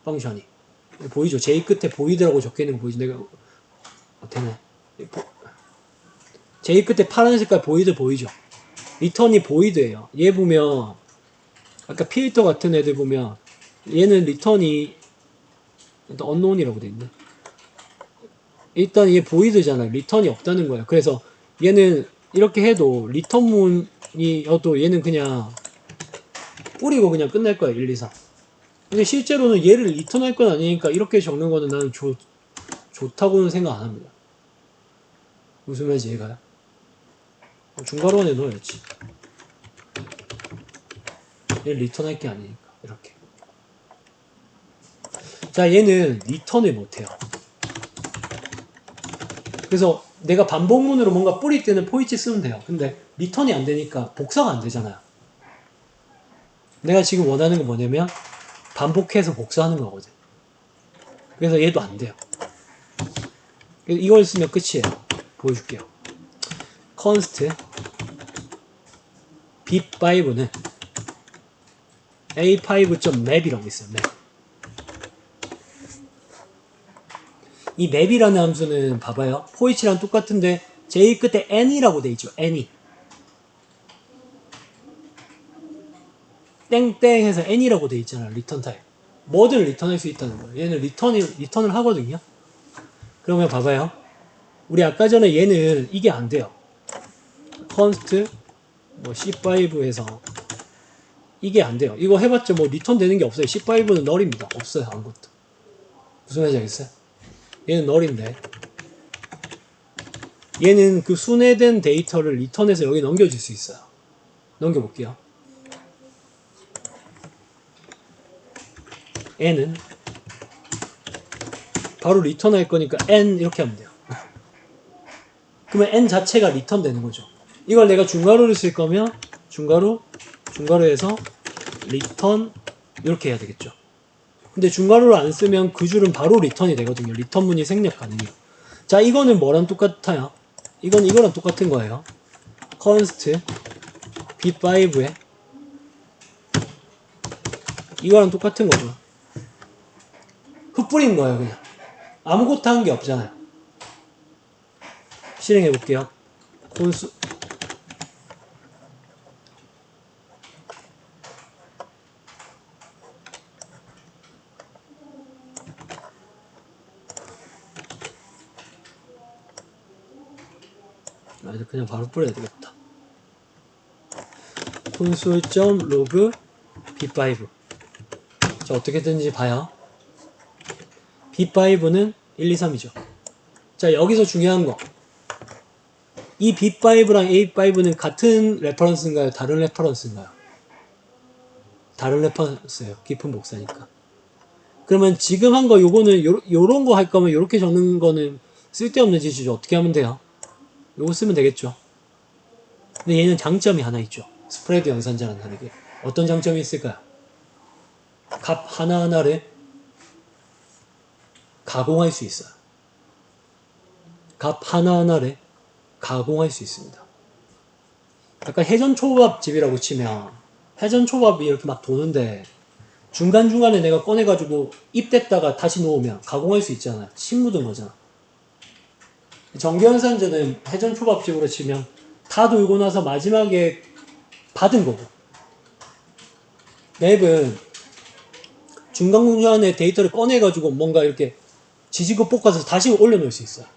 펑션이. 보이죠? J 끝에 보이드라고 적혀 있는 거 보이죠? 내가 되네. J 끝에 파란 색깔 보이드 보이죠? 리턴이 보이드예요. 얘 보면 아까 필터 같은 애들 보면 얘는 리턴이 일단 언노운이라고 돼 있네. 일단 얘 보이드잖아요. 리턴이 없다는 거예요. 그래서 얘는 이렇게 해도 리턴문이어도 얘는 그냥 뿌리고 그냥 끝날 거예요. 1, 2, 3. 근데 실제로는 얘를 리턴할 건 아니니까 이렇게 적는 거는 나는 좋다고는 생각 안 합니다. 무슨 말인지 이해가요? 중괄호안에 넣어야지. 얘를 리턴할 게 아니니까 이렇게. 자, 얘는 리턴을 못해요. 그래서 내가 반복문으로 뭔가 뿌릴 때는 포이치 쓰면 돼요. 근데 리턴이 안 되니까 복사가 안 되잖아요. 내가 지금 원하는 건 뭐냐면 반복해서 복사하는 거거든. 그래서 얘도 안 돼요. 이걸 쓰면 끝이에요. 보여줄게요. const b5는 a5.map이라고 있어요. map. 이 map이라는 함수는 봐봐요. 포이치랑 똑같은데 제일 끝에 n이라고 돼 있죠. n이. 땡땡 해서 n이라고 돼 있잖아. 리턴 타입. 뭐든 리턴할 수 있다는 거예요. 얘는 리턴을 하거든요. 그러면 봐봐요. 우리 아까 전에 얘는 이게 안 돼요. const 뭐 C5에서 이게 안 돼요. 이거 해봤자 뭐 리턴 되는 게 없어요. C5는 널입니다. 없어요. 아무것도. 무슨 말인지 알겠어요? 얘는 널인데 얘는 그 순회된 데이터를 리턴해서 여기 넘겨줄 수 있어요. 넘겨볼게요. n은 바로 리턴할 거니까 n 이렇게 하면 돼요. 그러면 n 자체가 리턴 되는 거죠. 이걸 내가 중괄호를 쓸 거면 중괄호에서 리턴 이렇게 해야 되겠죠. 근데 중괄호를 안 쓰면 그 줄은 바로 리턴이 되거든요. 리턴 문이 생략 가능해요. 자, 이거는 뭐랑 똑같아요? 이건 이거랑 똑같은 거예요. const b5에 이거랑 똑같은 거죠. 흩뿌린 거예요, 그냥. 아무것도 한 게 없잖아요. 실행해 볼게요. 콘수 이제 그냥 바로 뿌려야 되겠다. 콘솔.log b5. 자, 어떻게 되는지 봐요. b5는 1, 2, 3이죠. 자, 여기서 중요한 거. 이 b5랑 a5는 같은 레퍼런스인가요? 다른 레퍼런스인가요? 다른 레퍼런스예요. 깊은 복사니까. 그러면 지금 한 거 요거는 요런 거 할 거면 요렇게 적는 거는 쓸데없는 짓이죠. 어떻게 하면 돼요? 요거 쓰면 되겠죠. 근데 얘는 장점이 하나 있죠. 스프레드 연산자랑 다르게. 어떤 장점이 있을까요? 값 하나하나를 가공할 수 있어요. 값 하나하나를 가공할 수 있습니다. 약간 해전초밥집이라고 치면 해전초밥이 이렇게 막 도는데 중간중간에 내가 꺼내가지고 입댔다가 다시 놓으면 가공할 수 있잖아요. 침 묻은 거잖아. 전기현산제는 해전초밥집으로 치면 다 돌고 나서 마지막에 받은 거고, 맵은 중간중간에 데이터를 꺼내가지고 뭔가 이렇게 지지고 볶아서 다시 올려놓을 수 있어요.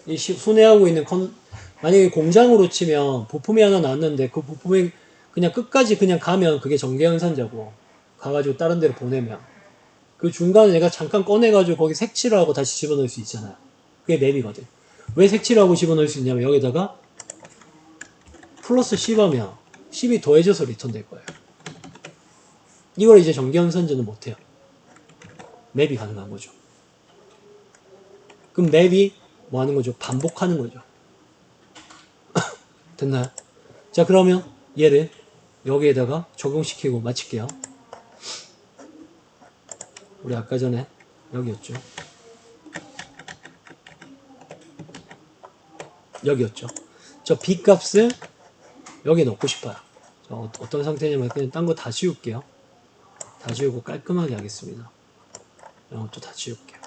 이 순회하고 있는 만약에 공장으로 치면 부품이 하나 나왔는데 그 부품이 그냥 끝까지 그냥 가면 그게 전기현산자고, 가가지고 다른 데로 보내면 그 중간에 내가 잠깐 꺼내가지고 거기 색칠을 하고 다시 집어넣을 수 있잖아요. 그게 맵이거든. 왜 색칠을 하고 집어넣을 수 있냐면 여기다가 플러스 10하면 10이 더해져서 리턴 될 거예요. 이걸 이제 전기현산자는 못해요. 맵이 가능한 거죠. 그럼 맵이 뭐 하는 거죠? 반복하는 거죠. 됐나요? 자, 그러면 얘를 여기에다가 적용시키고 마칠게요. 우리 아까 전에 여기였죠. 여기였죠. 저 B 값을 여기에 넣고 싶어요. 어떤 상태냐면 그냥 딴 거 다 지울게요. 다 지우고 깔끔하게 하겠습니다. 이것도 다 지울게요.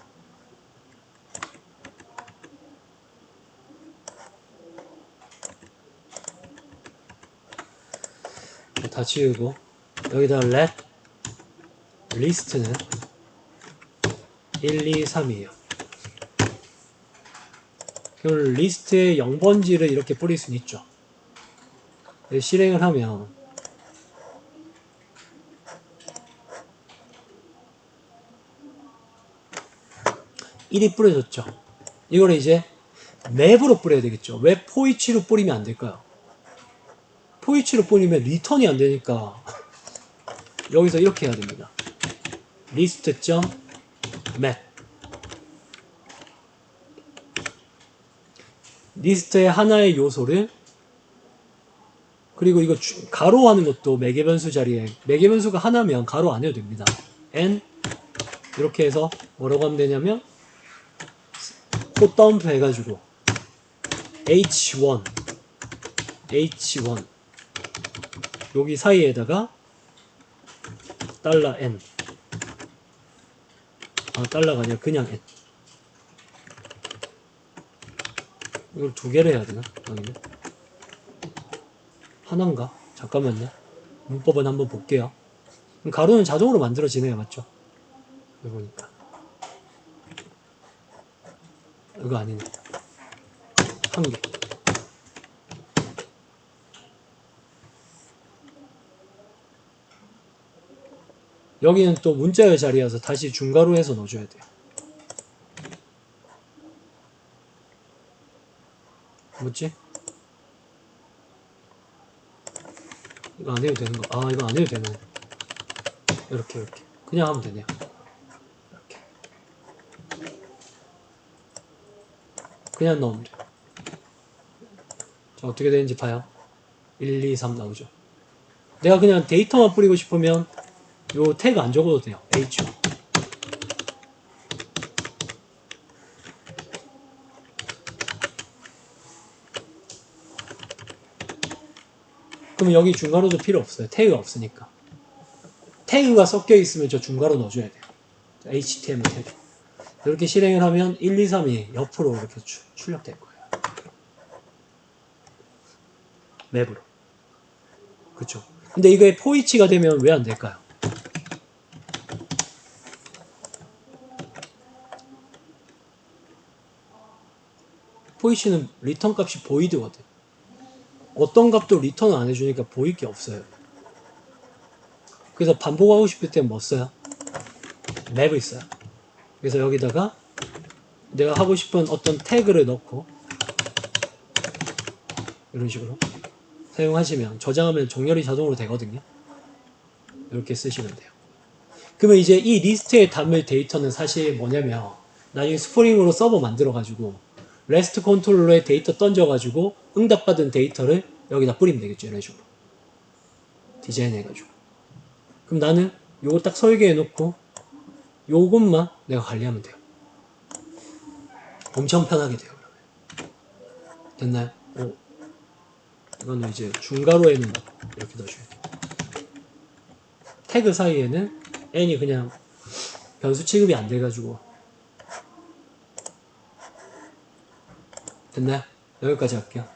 다 지우고 여기다 let list는 1, 2, 3이에요. 그럼 리스트에 0번지를 이렇게 뿌릴 수는 있죠. 실행을 하면 (1이) 뿌려졌죠. 이걸 이제 맵으로 뿌려야 되겠죠. 왜 포이치로 뿌리면 안 될까요? 포이치로 뿌리면 리턴이 안 되니까 여기서 이렇게 해야 됩니다. list.map 리스트의 하나의 요소를, 그리고 이거 가로하는 것도 매개변수 자리에 매개변수가 하나면 가로 안 해도 됩니다. n 이렇게 해서 뭐라고 하면 되냐면 꽃다운표 해가지고 h1 여기 사이에다가 $n 달러가 아니라 그냥 n, 이걸 두 개를 해야 되나? 여기는 하나인가? 잠깐만요. 문법은 한번 볼게요. 가로는 자동으로 만들어지네요. 맞죠? 여기 보니까 이거 아니네. 한 개. 여기는 또 문자열 자리여서 다시 중괄호 해서 넣어줘야 돼요. 뭐지? 이거 안 해도 되는 거. 아, 이거 안 해도 되네. 이렇게. 그냥 하면 되네요. 이렇게. 그냥 넣으면 돼요. 자, 어떻게 되는지 봐요. 1, 2, 3 나오죠. 내가 그냥 데이터만 뿌리고 싶으면 요 태그 안 적어도 돼요. H. 그럼 여기 중괄호도 필요 없어요. 태그가 없으니까. 태그가 섞여 있으면 저 중괄호 넣어줘야 돼요. HTML 태그. 이렇게 실행을 하면 1, 2, 3이 옆으로 이렇게 출력될 거예요. 맵으로. 그쵸. 근데 이게 포이치가 되면 왜 안 될까요? 포이치는 리턴 값이 보이드거든. 어떤 값도 리턴을 안 해주니까 보일 게 없어요. 그래서 반복하고 싶을 땐 뭐 써요? 맵을 써요. 그래서 여기다가 내가 하고 싶은 어떤 태그를 넣고 이런 식으로 사용하시면 저장하면 정렬이 자동으로 되거든요. 이렇게 쓰시면 돼요. 그러면 이제 이 리스트에 담을 데이터는 사실 뭐냐면 나중에 스프링으로 서버 만들어가지고 레스트 컨트롤러에 데이터 던져가지고 응답받은 데이터를 여기다 뿌리면 되겠죠. 이런 식으로 디자인해가지고. 그럼 나는 요거 딱 설계해놓고 요것만 내가 관리하면 돼요. 엄청 편하게 돼요. 그러면 됐나요? 오. 이거는 이제 중괄호에는 이렇게 넣어줘야 돼요. 태그 사이에는 n이 그냥 변수 취급이 안 돼가지고. 됐나요? 여기까지 할게요.